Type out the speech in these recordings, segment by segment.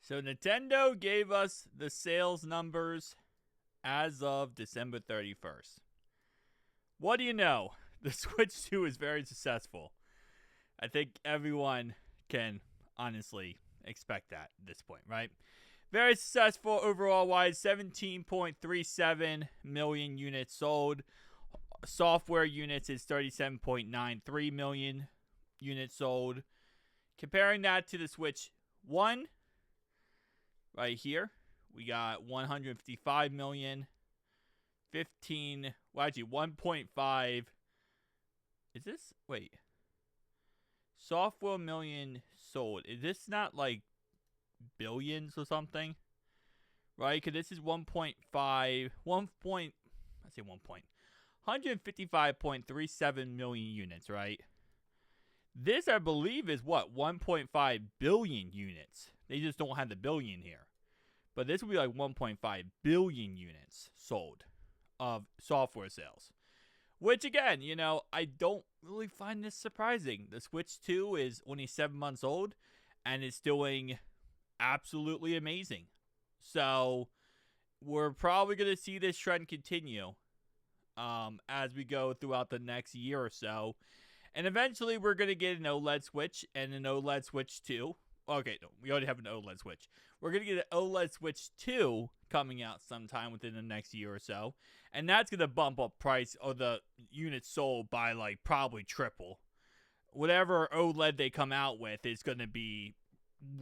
So Nintendo gave us the sales numbers as of December 31st. What do you know? The Switch 2 is very successful. I think everyone can honestly expect that at this point, right? Very successful overall wise, 17.37 million units sold. Software units is 37.93 million units sold. Comparing that to the Switch 1, right here, we got 155 million, 1.5. Is this, wait, software million sold. Is this not like billions or something? Right? Because this is 1.5, 1 point, I say 1 point, 155.37 million units, right? This, I believe, is what? 1.5 billion units. They just don't have the billion here. But this would be like 1.5 billion units sold of software sales. Which, again, I don't really find this surprising. The Switch 2 is only 7 months old, and it's doing absolutely amazing. So, we're probably going to see this trend continue as we go throughout the next year or so. And eventually, we're going to get an OLED Switch and an OLED Switch 2. Okay, no, we already have an OLED Switch. We're going to get an OLED Switch 2 coming out sometime within the next year or so. And that's going to bump up price of the units sold by like probably triple. Whatever OLED they come out with is going to be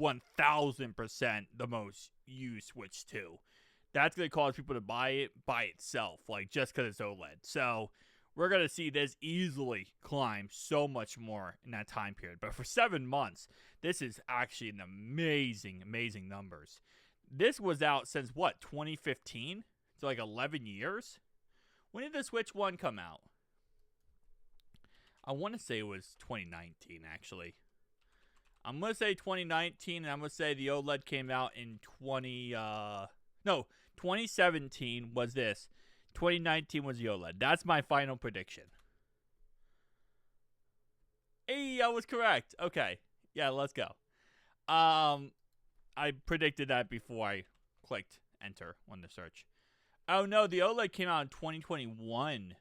1,000% the most used Switch 2. That's going to cause people to buy it by itself, like just because it's OLED. So we're going to see this easily climb so much more in that time period. But for 7 months, this is actually an amazing, amazing numbers. This was out since what, 2015? So like 11 years? When did the Switch 1 come out? I want to say it was 2019, actually. I'm going to say 2019, and I'm going to say the OLED came out in 2017 was this. 2019 was the OLED. That's my final prediction. Hey, I was correct. Okay. Yeah, let's go. I predicted that before I clicked enter on the search. Oh, no, the OLED came out in 2021.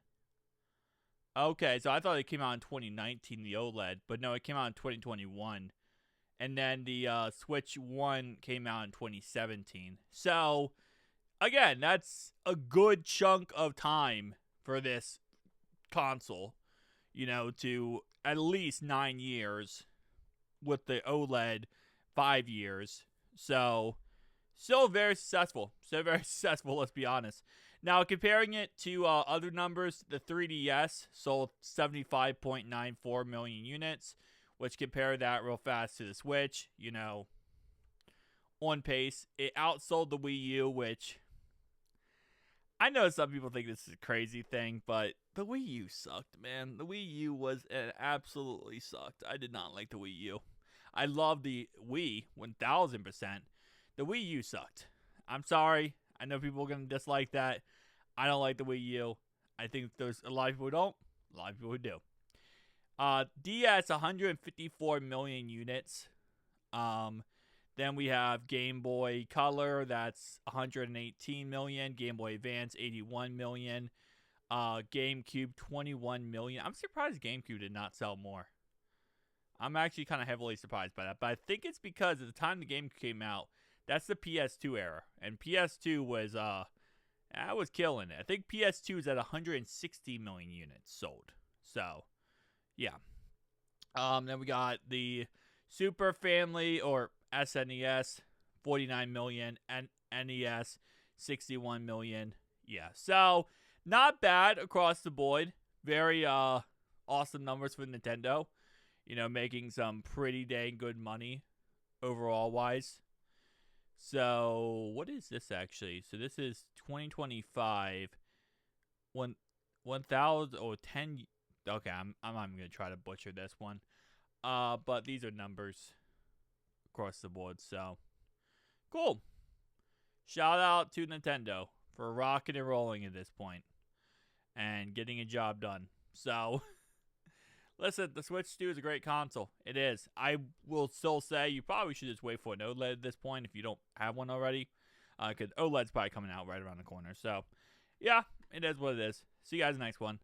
Okay, so I thought it came out in 2019, the OLED. But no, it came out in 2021. And then the Switch 1 came out in 2017. So, again, that's a good chunk of time for this console. To at least 9 years. With the OLED, 5 years. So, still very successful. Still very successful, let's be honest. Now, comparing it to other numbers, the 3DS sold 75.94 million units, which compare that real fast to the Switch, on pace. It outsold the Wii U, which I know some people think this is a crazy thing, but the Wii U sucked, man. The Wii U absolutely sucked. I did not like the Wii U. I love the Wii 1000%. The Wii U sucked. I'm sorry. I know people are going to dislike that. I don't like the Wii U. I think there's a lot of people who don't. A lot of people who do. DS, 154 million units. Then we have Game Boy Color. That's 118 million. Game Boy Advance, 81 million. GameCube, 21 million. I'm surprised GameCube did not sell more. I'm actually kind of heavily surprised by that. But I think it's because at the time the game came out, that's the PS2 era. And PS2 was, I was killing it. I think PS2 is at 160 million units sold. So, yeah. Then we got the Super Family, or SNES, 49 million. And NES, 61 million. Yeah. So, not bad across the board. Very, awesome numbers for Nintendo. Making some pretty dang good money overall wise. So, what is this actually? So, this is 2025. 1,000 or 10. Okay, I'm not even going to try to butcher this one. But these are numbers across the board. So, cool. Shout out to Nintendo for rocking and rolling at this point and getting a job done. So, Listen, the Switch 2 is a great console. It is. I will still say you probably should just wait for an OLED at this point if you don't have one already. Because OLED's probably coming out right around the corner. So, yeah, it is what it is. See you guys next one.